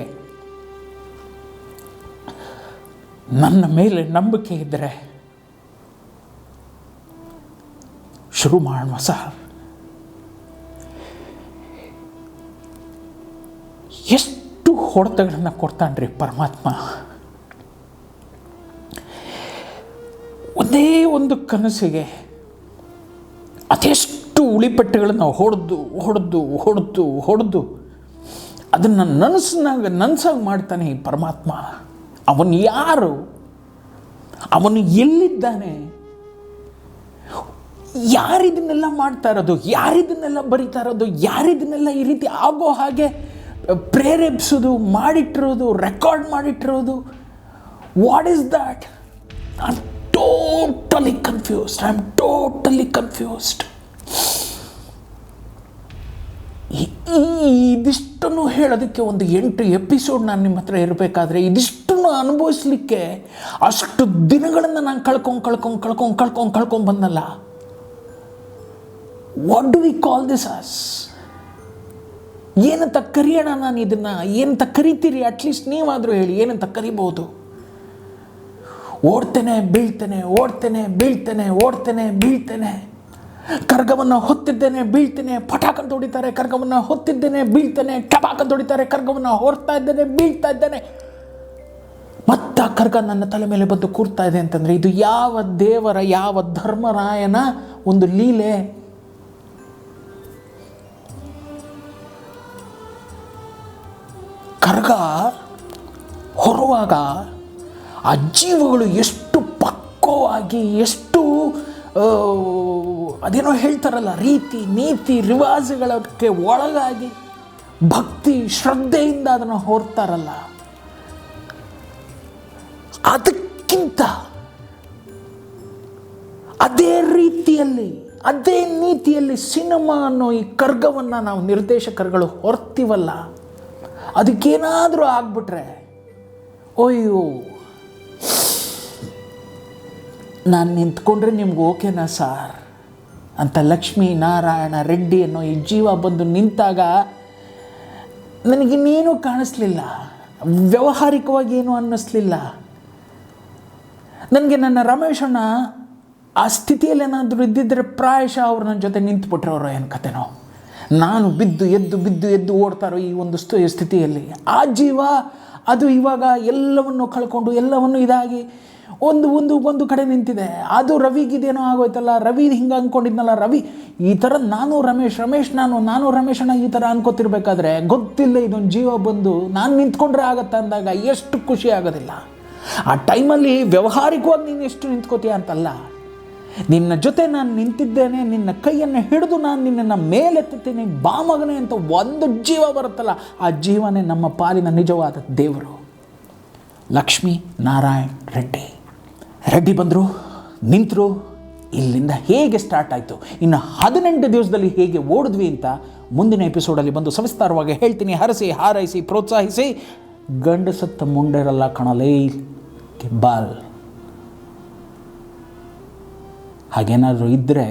ನನ್ನ ಮೇಲೆ ನಂಬಿಕೆ ಇದ್ದರೆ ಶುರು ಮಾಡೋಣ ಸರ್. ಎಷ್ಟು ಹೊಡೆತಗಳನ್ನು ಕೊಡ್ತಾನ್ರಿ ಪರಮಾತ್ಮ. ಒಂದೇ ಒಂದು ಕನಸಿಗೆ ಅದೆಷ್ಟು ಉಳಿಪಟ್ಟೆಗಳನ್ನು ಹೊಡೆದು ಅದನ್ನು ನನಸಾಗಿ ಮಾಡ್ತಾನೆ ಈ ಪರಮಾತ್ಮ. ಅವನು ಯಾರು? ಅವನು ಎಲ್ಲಿದ್ದಾನೆ? ಯಾರಿದನ್ನೆಲ್ಲ ಮಾಡ್ತಾ ಇರೋದು? ಯಾರಿದನ್ನೆಲ್ಲ ಬರಿತಾ ಇರೋದು? ಯಾರಿದನ್ನೆಲ್ಲ ಈ ರೀತಿ ಆಗೋ ಹಾಗೆ ಪ್ರೇರೇಪಿಸೋದು, ಮಾಡಿಟ್ಟಿರೋದು, ರೆಕಾರ್ಡ್ ಮಾಡಿಟ್ಟಿರೋದು? What is that? I am totally confused. ಇದಿಷ್ಟನ್ನು ಹೇಳೋದಕ್ಕೆ ಒಂದು 8 ಎಪಿಸೋಡ್ ನಾನು ನಿಮ್ಮ ಹತ್ರ ಇರಬೇಕಾದ್ರೆ, ಇದಿಷ್ಟನ್ನು ಅನುಭವಿಸ್ಲಿಕ್ಕೆ ಅಷ್ಟು ದಿನಗಳನ್ನು ನಾನು ಕಳ್ಕೊಂಡು ಬಂದಲ್ಲ. What do we call this as? ಏನಂತ ಕರೆಯೋಣ? ನಾನು ಇದನ್ನು ಏನಂತ ಕರಿತೀರಿ? ಅಟ್ಲೀಸ್ಟ್ ನೀವಾದರೂ ಹೇಳಿ, ಏನಂತ ಕರಿಬೋದು? ಓಡ್ತೇನೆ ಬೀಳ್ತೇನೆ, ಕರ್ಗವನ್ನು ಹೊತ್ತಿದ್ದೇನೆ, ಬೀಳ್ತೇನೆ, ಪಟಾಕಂತ ಹೊಡಿತಾರೆ, ಕರ್ಗವನ್ನು ಹೊತ್ತಿದ್ದೇನೆ, ಬೀಳ್ತೇನೆ, ಟಪಾಕಂತ ಹೊಡಿತಾರೆ, ಕರ್ಗವನ್ನು ಹೊರ್ತಾ ಇದ್ದೇನೆ, ಬೀಳ್ತಾ ಇದ್ದೇನೆ, ಮತ್ತೆ ಆ ಕರ್ಗ ನನ್ನ ತಲೆ ಮೇಲೆ ಬಂದು ಕೂರ್ತಾ ಇದೆ ಅಂತಂದರೆ ಇದು ಯಾವ ದೇವರ, ಯಾವ ಧರ್ಮರಾಯನ ಒಂದು ಲೀಲೆ? ಕರ್ಗ ಹೊರುವಾಗ ಆ ಜೀವಗಳು ಎಷ್ಟು ಪಕ್ವವಾಗಿ, ಎಷ್ಟು ಅದೇನೋ ಹೇಳ್ತಾರಲ್ಲ, ರೀತಿ ನೀತಿ ರಿವಾಜುಗಳಕ್ಕೆ ಒಳಗಾಗಿ ಭಕ್ತಿ ಶ್ರದ್ಧೆಯಿಂದ ಅದನ್ನು ಹೊರ್ತಾರಲ್ಲ, ಅದಕ್ಕಿಂತ ಅದೇ ರೀತಿಯಲ್ಲಿ, ಅದೇ ನೀತಿಯಲ್ಲಿ ಸಿನಿಮಾ ಅನ್ನೋ ಈ ಕರ್ಗವನ್ನು ನಾವು ನಿರ್ದೇಶಕರುಗಳು ಹೊರ್ತೀವಲ್ಲ, ಅದಕ್ಕೇನಾದರೂ ಆಗ್ಬಿಟ್ರೆ ಅಯ್ಯೋ, ನಾನು ನಿಂತ್ಕೊಂಡ್ರೆ ನಿಮ್ಗೆ ಓಕೆನಾ ಸಾರ್ ಅಂತ ಲಕ್ಷ್ಮೀ ನಾರಾಯಣ ರೆಡ್ಡಿ ಅನ್ನೋ ಈ ಜೀವ ಬಂದು ನಿಂತಾಗ ನನಗಿನ್ನೇನೂ ಕಾಣಿಸ್ಲಿಲ್ಲ, ವ್ಯಾವಹಾರಿಕವಾಗಿ ಏನೂ ಅನ್ನಿಸ್ಲಿಲ್ಲ. ನನಗೆ ನನ್ನ ರಮೇಶಣ್ಣ ಆ ಸ್ಥಿತಿಯಲ್ಲಿ ಏನಾದರೂ ಇದ್ದಿದ್ದರೆ ಪ್ರಾಯಶಃ ಅವ್ರು ನನ್ನ ಜೊತೆ ನಿಂತುಬಿಟ್ರವ್ರು ಏನು ಕತೆನೋ. ನಾನು ಬಿದ್ದು ಓಡ್ತಾರೋ ಈ ಒಂದು ಸ್ಥಿತಿಯಲ್ಲಿ ಆ ಜೀವ ಅದು ಇವಾಗ ಎಲ್ಲವನ್ನು ಕಳ್ಕೊಂಡು, ಎಲ್ಲವನ್ನು ಇದಾಗಿ ಒಂದು ಕಡೆ ನಿಂತಿದೆ. ಅದು ರವಿಗಿದೇನೋ ಆಗೋಯ್ತಲ್ಲ, ರವಿ ಹಿಂಗೆ ಅಂದ್ಕೊಂಡಿದ್ನಲ್ಲ, ರವಿ ಈ ಥರ ನಾನು ರಮೇಶ್ ನಾನು ರಮೇಶಣ್ಣ ಈ ಥರ ಅನ್ಕೋತಿರ್ಬೇಕಾದ್ರೆ ಗೊತ್ತಿಲ್ಲ ಇದೊಂದು ಜೀವ ಬಂದು ನಾನು ನಿಂತ್ಕೊಂಡ್ರೆ ಆಗತ್ತೆ ಅಂದಾಗ ಎಷ್ಟು ಖುಷಿ ಆಗೋದಿಲ್ಲ. ಆ ಟೈಮಲ್ಲಿ ವ್ಯಾವಹಾರಿಕವಾಗಿ ನೀನು ಎಷ್ಟು ನಿಂತ್ಕೋತೀಯ ಅಂತಲ್ಲ, ನಿನ್ನ ಜೊತೆ ನಾನು ನಿಂತಿದ್ದೇನೆ, ನಿನ್ನ ಕೈಯನ್ನು ಹಿಡಿದು ನಾನು ನಿನ್ನನ್ನು ಮೇಲೆತ್ತುತ್ತೇನೆ, ಬಾ ಮಗನೇ ಅಂತ ಒಂದು ಜೀವ ಬರುತ್ತಲ್ಲ, ಆ ಜೀವನೇ ನಮ್ಮ ಪಾಲಿನ ನಿಜವಾದ ದೇವರು. ಲಕ್ಷ್ಮೀ ನಾರಾಯಣ್ ರೆಡ್ಡಿ ಬಂದರು, ನಿಂತರು. ಇಲ್ಲಿಂದ ಹೇಗೆ ಸ್ಟಾರ್ಟ್ ಆಯಿತು, ಇನ್ನು 18 ದಿವಸದಲ್ಲಿ ಹೇಗೆ ಓಡಿದ್ವಿ ಅಂತ ಮುಂದಿನ ಎಪಿಸೋಡಲ್ಲಿ ಬಂದು ಸವಿಸ್ತಾರವಾಗಿ ಹೇಳ್ತೀನಿ. ಹರಸಿ ಹಾರೈಸಿ ಪ್ರೋತ್ಸಾಹಿಸಿ. ಗಂಡಸತ್ತ ಮುಂಡೆರಲ್ಲ ಕಣಲೇ ಬಾಲ್. ಹಾಗೇನಾದರೂ ಇದ್ದರೆ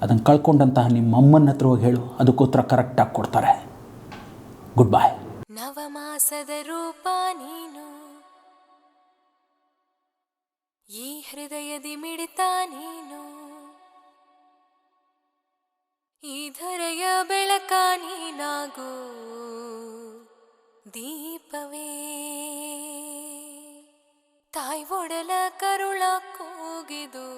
ಅದನ್ನು ಕಳ್ಕೊಂಡಂತಹ ನಿಮ್ಮ ಅಮ್ಮನ ಹತ್ರ ಹೋಗಿ ಹೇಳು, ಅದಕ್ಕೆ ಉತ್ತರ ಕರೆಕ್ಟಾಗಿ ಕೊಡ್ತಾರೆ. ಗುಡ್ ಬಾಯ್. ನವಮಾಸದ ರೂಪ ನೀನು, ಈ ಹೃದಯದಿ ಮಿಡಿತ ನೀನು, ಈ ಧರೆಯ ಬೆಳಕ ನೀನಾಗು ದೀಪವೇ, ತಾಯಿ ಒಡಲ ಕರುಳ ಕೂಗಿದು